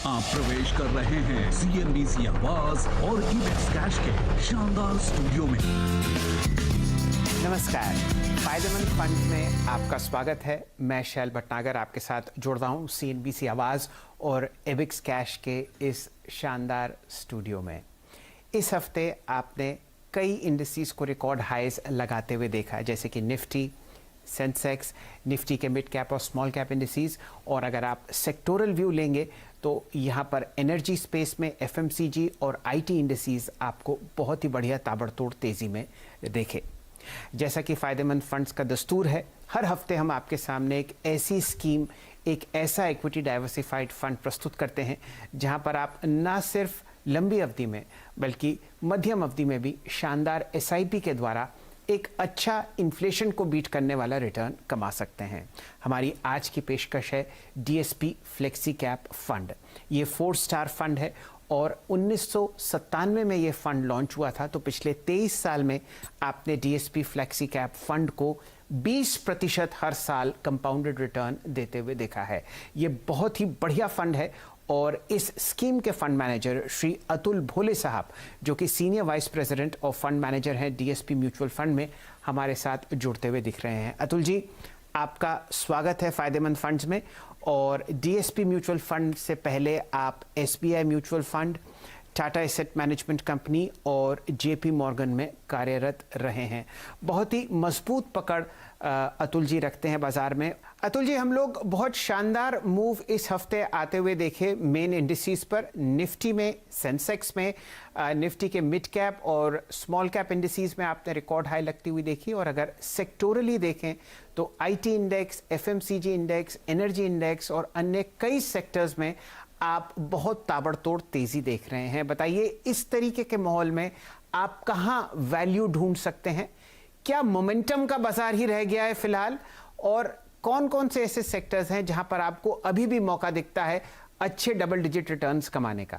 आप प्रवेश कर रहे हैं सीएनबीसी आवाज और इबेक्स कैश के शानदार स्टूडियो में। नमस्कार, फायदेमंद फंड में आपका स्वागत है। मैं शैल भटनागर आपके साथ जुड़ रहा हूँ सीएनबीसी आवाज़ और इबेक्स कैश के इस शानदार स्टूडियो में। इस हफ्ते आपने कई इंडस्ट्रीज़ को रिकॉर्ड हाईज लगाते हुए देखा है, जैसे कि निफ्टी, सेंसेक्स, निफ्टी के मिड कैप और स्मॉल कैप इंडस्ट्रीज़। और अगर आप सेक्टोरल व्यू लेंगे तो यहाँ पर एनर्जी स्पेस में एफएमसीजी और आईटी इंडस्ट्रीज़ आपको बहुत ही बढ़िया ताबड़तोड़ तेज़ी में देखे। जैसा कि फ़ायदेमंद फंड्स का दस्तूर है, हर हफ्ते हम आपके सामने एक ऐसी स्कीम, एक ऐसा इक्विटी डाइवर्सिफाइड फंड प्रस्तुत करते हैं जहां पर आप ना सिर्फ लंबी अवधि में बल्कि मध्यम अवधि में भी शानदार एसआईपी के द्वारा एक अच्छा इन्फ्लेशन को बीट करने वाला रिटर्न कमा सकते हैं। हमारी आज की पेशकश है डीएसपी फ्लेक्सी कैप फंड। ये 4 स्टार फंड है और 1997 में ये फंड लॉन्च हुआ था। तो पिछले 23 साल में आपने डीएसपी फ्लेक्सी कैप फंड को 20% हर साल कंपाउंडेड रिटर्न देते हुए देखा है। ये बहुत ही बढ़िया फंड है और इस स्कीम के फंड मैनेजर श्री अतुल भोले साहब, जो कि सीनियर वाइस प्रेसिडेंट और फंड मैनेजर हैं डीएसपी म्यूचुअल फंड में, हमारे साथ जुड़ते हुए दिख रहे हैं। अतुल जी, आपका स्वागत है फायदेमंद फंड्स में। और डीएसपी म्यूचुअल फंड से पहले आप SBI mutual fund, Tata asset management company और जेपी मॉर्गन में कार्यरत रहे हैं। बहुत ही मजबूत पकड़ अतुल जी रखते हैं बाजार में। अतुल जी, हम लोग बहुत शानदार मूव इस हफ्ते आते हुए देखे मेन इंडिसेस पर। निफ्टी में, सेंसेक्स में, निफ्टी के मिड कैप और स्मॉल कैप इंडिसेस में आपने रिकॉर्ड हाई लगती हुई देखी। और अगर सेक्टोरली देखें तो IT index, FMCG index, energy index और अन्य कई सेक्टर्स में आप बहुत ताबड़तोड़ तेजी देख रहे हैं। बताइए, इस तरीके के माहौल में आप कहां वैल्यू ढूंढ सकते हैं? क्या मोमेंटम का बाजार ही रह गया है फिलहाल, और कौन कौन से ऐसे सेक्टर्स हैं जहां पर आपको अभी भी मौका दिखता है अच्छे डबल डिजिट रिटर्न्स कमाने का?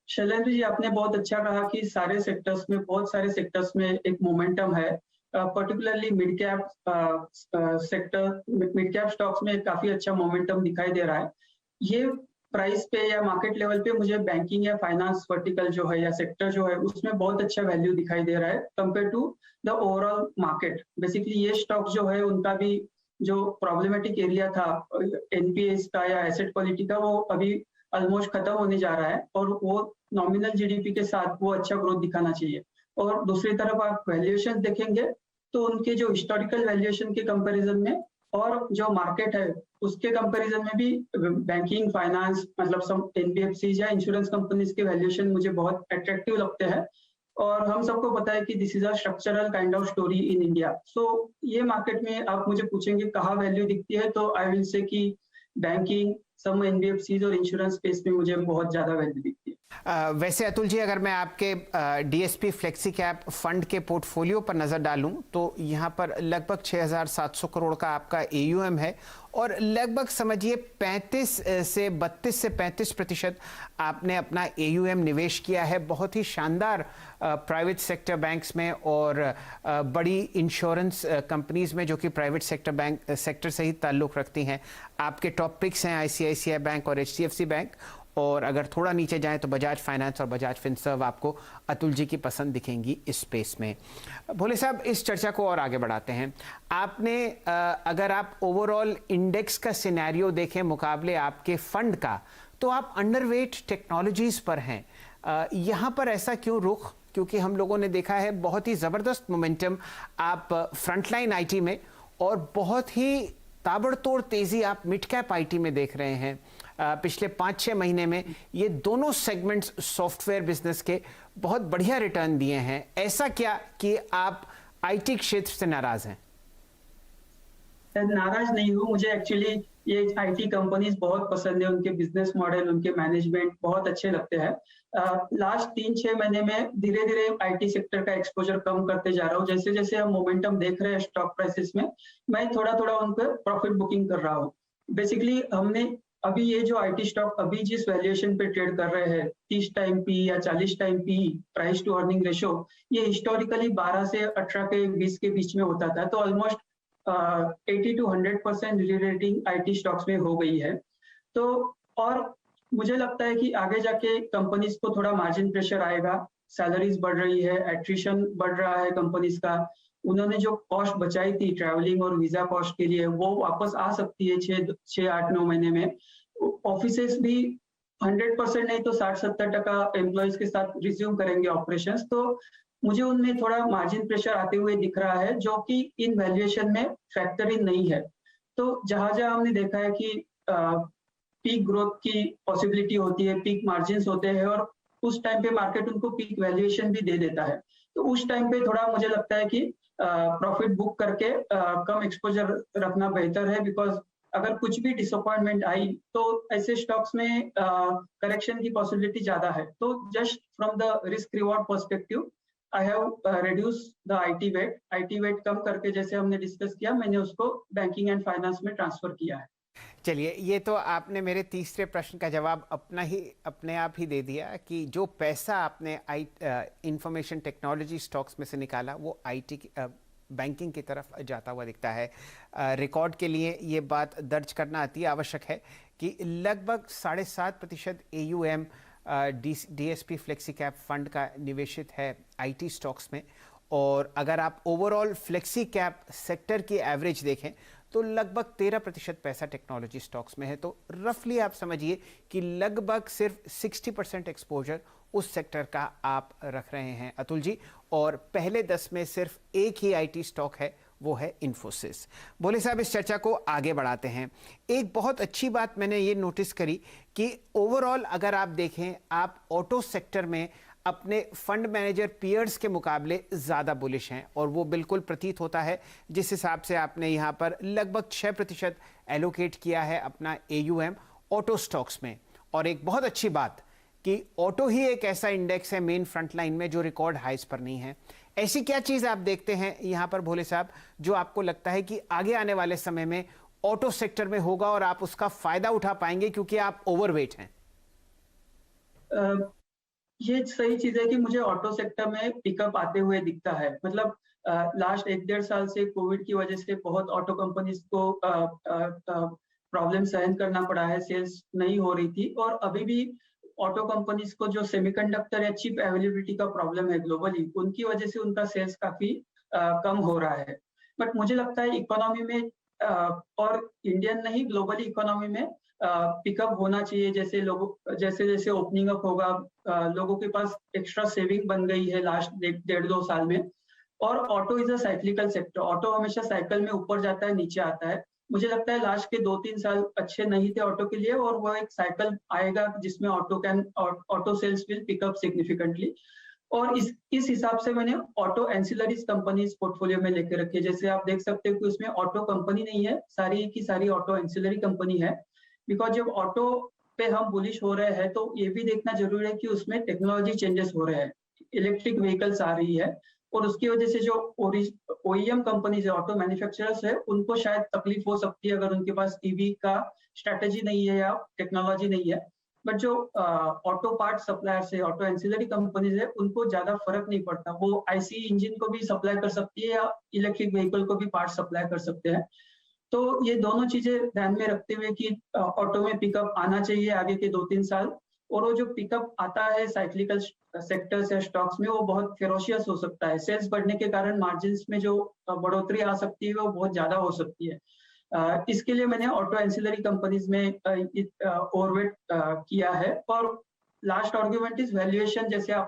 शैलेंद्र जी, आपने बहुत अच्छा कहा कि बहुत सारे सेक्टर्स में एक मोमेंटम है। पर्टिकुलरली मिड कैप स्टॉक्स में काफी अच्छा मोमेंटम दिखाई दे रहा है। ये प्राइस पे या मार्केट लेवल पे मुझे बैंकिंग या फाइनेंस वर्टिकल जो है या सेक्टर जो है उसमें बहुत अच्छा वैल्यू दिखाई दे रहा है compare to the overall market. Basically ये स्टॉक जो है उनका भी जो प्रॉब्लमेटिक एरिया था एनपीएस का या एसेट क्वालिटी का, वो अभी ऑलमोस्ट खत्म होने जा रहा है और वो नॉमिनल जीडीपी के साथ वो अच्छा ग्रोथ दिखाना चाहिए। और दूसरी तरफ आप वैल्यूएशन देखेंगे तो उनके जो हिस्टोरिकल वैल्यूएशन के कंपैरिजन में और जो मार्केट है उसके कंपैरिजन में भी बैंकिंग, फाइनेंस, मतलब सब एनबीएफसी या इंश्योरेंस कंपनीज के वैल्यूएशन मुझे बहुत अट्रैक्टिव लगते हैं। और हम सबको पता है कि this is a structural kind of story in India. So ये मार्केट में आप मुझे पूछेंगे कहाँ वैल्यू दिखती है, तो आई विल से कि बैंकिंग, सम एनबीएफसीज और इंश्योरेंस स्पेस में मुझे बहुत ज्यादा वैल्यू दिखती है। वैसे अतुल जी, अगर मैं आपके डीएसपी फ्लेक्सी कैप फंड के पोर्टफोलियो पर नज़र डालूं तो यहाँ पर लगभग 6,700 करोड़ का आपका एयूएम है और लगभग समझिए 32 से 35% आपने अपना एयूएम निवेश किया है बहुत ही शानदार प्राइवेट सेक्टर बैंक्स में और बड़ी इंश्योरेंस कंपनीज में जो कि प्राइवेट सेक्टर से ही ताल्लुक़ रखती हैं। आपके टॉप पिक्स हैं आईसीआईसीआई बैंक और एचडीएफसी बैंक, और अगर थोड़ा नीचे जाएं तो बजाज फाइनेंस और बजाज फिनसर्व आपको अतुल जी की पसंद दिखेंगी इस स्पेस में। भोले साहब, इस चर्चा को और आगे बढ़ाते हैं। आपने अगर आप ओवरऑल इंडेक्स का सिनेरियो देखें मुकाबले आपके फंड का, तो आप अंडरवेट टेक्नोलॉजीज पर हैं। यहाँ पर ऐसा क्यों रुख? क्योंकि हम लोगों ने देखा है बहुत ही ज़बरदस्त मोमेंटम आप फ्रंटलाइन आईटी में और बहुत ही ताबड़तोड़ तेज़ी आप मिड कैप आईटी में देख रहे हैं। पिछले 5-6 महीने में ये दोनों सेगमेंट्स सॉफ्टवेयर बिजनेस के बहुत बढ़िया रिटर्न दिए हैं। ऐसा क्या कि आप आईटी क्षेत्र से नाराज हैं? नाराज नहीं हूँ, मुझे एक्चुअली ये आईटी कंपनीज बहुत पसंद है। उनके बिजनेस मॉडल, उनके मैनेजमेंट बहुत अच्छे लगते हैं। लास्ट 3-6 महीने में धीरे धीरे आईटी सेक्टर का एक्सपोजर कम करते जा रहा हूँ। जैसे जैसे हम मोमेंटम देख रहे हैं स्टॉक प्राइसेस में, मैं थोड़ा थोड़ा उन पर प्रॉफिट बुकिंग कर रहा हूँ। बेसिकली हमने अभी ये जो आईटी स्टॉक अभी जिस वैल्यूएशन पे ट्रेड कर रहे हैं 30 टाइम पी या 40 time P, price to earning ratio, ये हिस्टोरिकली 12 से 18 के 20 के बीच में होता था। तो almost 80 to 100% rating IT stocks में हो गई है। तो और मुझे लगता है कि आगे जाके कंपनीज को थोड़ा मार्जिन प्रेशर आएगा, सैलरीज बढ़ रही है, एट्रिशन बढ़ रहा है कंपनीज का। उन्होंने जो कॉस्ट बचाई थी ट्रैवलिंग और वीजा कॉस्ट के लिए, वो वापस आ सकती है 6-8-9 महीने में। ऑफिसेस भी 100% नहीं तो 60-70% एम्प्लॉयज के साथ रिज्यूम करेंगे ऑपरेशंस। तो मुझे उनमें थोड़ा मार्जिन प्रेशर आते हुए दिख रहा है, जो कि इन वैल्यूएशन में फैक्टर इन नहीं है। तो जहां हमने देखा है कि पीक ग्रोथ की पॉसिबिलिटी होती है, पीक मार्जिन्स होते हैं, और उस टाइम पे मार्केट उनको पीक वैल्यूएशन भी दे देता है। तो उस टाइम पे थोड़ा मुझे लगता है कि प्रॉफिट बुक करके कम एक्सपोजर रखना बेहतर है, बिकॉज अगर कुछ भी डिसअपॉइंटमेंट आई तो ऐसे स्टॉक्स में करेक्शन की पॉसिबिलिटी ज्यादा है। तो just from the risk reward perspective I have reduce the IT weight कम करके, जैसे हमने डिस्कस किया, मैंने उसको बैंकिंग एंड फाइनेंस में ट्रांसफर किया है। चलिए, ये तो आपने मेरे तीसरे प्रश्न का जवाब अपने आप ही दे दिया कि जो पैसा आपने इंफॉर्मेशन टेक्नोलॉजी स्टॉक्स में से निकाला वो आईटी बैंकिंग की तरफ जाता हुआ दिखता है। रिकॉर्ड के लिए ये बात दर्ज करना अति आवश्यक है कि लगभग 7.5% AUM DSP flexi cap fund का निवेशित है आईटी स्टॉक्स में, और अगर आप ओवरऑल फ्लेक्सी कैप सेक्टर की एवरेज देखें तो लगभग 13% पैसा टेक्नोलॉजी स्टॉक्स में है। तो रफली आप समझिए कि लगभग सिर्फ 60% एक्सपोजर उस सेक्टर का आप रख रहे हैं अतुल जी, और पहले 10 में सिर्फ एक ही आईटी स्टॉक है, वो है इन्फोसिस। भोले साहब, इस चर्चा को आगे बढ़ाते हैं। एक बहुत अच्छी बात मैंने ये नोटिस करी कि ओवरऑल अगर आप देखें, आप ऑटो सेक्टर में अपने फंड मैनेजर पीयर्स के मुकाबले ज़्यादा बुलिश हैं, और वो बिल्कुल प्रतीत होता है जिस हिसाब से आपने यहाँ पर लगभग 6% एलोकेट किया है अपना AUM ऑटो स्टॉक्स में। और एक बहुत अच्छी बात कि ऑटो ही एक ऐसा इंडेक्स है मेन फ्रंटलाइन में जो रिकॉर्ड हाइस पर नहीं है। ऐसी क्या चीज़ आप देखते हैं यहाँ पर भोले साहब, जो आपको लगता है कि आगे आने वाले समय में ऑटो सेक्टर में होगा और आप उसका फायदा उठा पाएंगे क्योंकि आप ओवरवेट हैं? ये सही चीज है कि मुझे ऑटो सेक्टर में पिकअप आते हुए दिखता है। मतलब लास्ट 1-1.5 साल से कोविड की वजह से बहुत ऑटो कंपनीज को प्रॉब्लम सहन करना पड़ा है, सेल्स नहीं हो रही थी, और अभी भी ऑटो कंपनीज को जो सेमीकंडक्टर या चिप अवेलेबिलिटी का प्रॉब्लम है ग्लोबली, उनकी वजह से उनका सेल्स काफी कम हो रहा है। बट मुझे लगता है इकोनॉमी में और इंडियन नहीं ग्लोबली इकोनॉमी में पिकअप होना चाहिए। जैसे जैसे ओपनिंग अप होगा, लोगों के पास एक्स्ट्रा सेविंग बन गई है लास्ट 1.5-2 साल में। और auto is a cyclical sector, auto हमेशा साइकिल में ऊपर जाता है, नीचे आता है। मुझे लगता है लास्ट के 2-3 साल अच्छे नहीं थे ऑटो के लिए, और वो एक साइकिल आएगा जिसमें auto sales will pick up significantly. और इस हिसाब से मैंने ऑटो एंसिलरीज कंपनीज पोर्टफोलियो में लेके रखे। जैसे आप देख सकते हो कि उसमें ऑटो कंपनी नहीं है, सारी की सारी ऑटो एंसिलरी कंपनी है। बिकॉज जब ऑटो पे हम बुलिश हो रहे हैं तो ये भी देखना जरूरी है कि उसमें टेक्नोलॉजी चेंजेस हो रहे हैं, इलेक्ट्रिक व्हीकल्स आ रही है, और उसकी वजह से जो OEM कंपनीज है, ऑटो मैन्युफैक्चरर्स है, उनको शायद तकलीफ हो सकती है अगर उनके पास EV का स्ट्रेटेजी नहीं है या टेक्नोलॉजी नहीं है। बट जो ऑटो पार्ट सप्लायर्स है, ऑटो एंसिलरी कंपनीज है, उनको ज्यादा फर्क नहीं पड़ता। वो ICE इंजन को भी सप्लाई कर सकती है या इलेक्ट्रिक व्हीकल को भी पार्ट सप्लाई कर सकते हैं। तो ये दोनों चीजें ध्यान में रखते हुए कि ऑटो में पिकअप आना चाहिए आगे के 2-3 साल, और वो जो पिकअप आता है साइक्लिकल सेक्टर्स या स्टॉक्स में, वो बहुत फेरोशियस हो सकता है। सेल्स बढ़ने के कारण मार्जिन्स में जो बढ़ोतरी आ सकती है वो बहुत ज्यादा हो सकती है। इसके लिए मैंने ऑटो एंसिलरी कंपनीज में ओवरवेट किया है। और लास्ट आर्गुमेंट इज वैल्यूएशन, जैसे आपने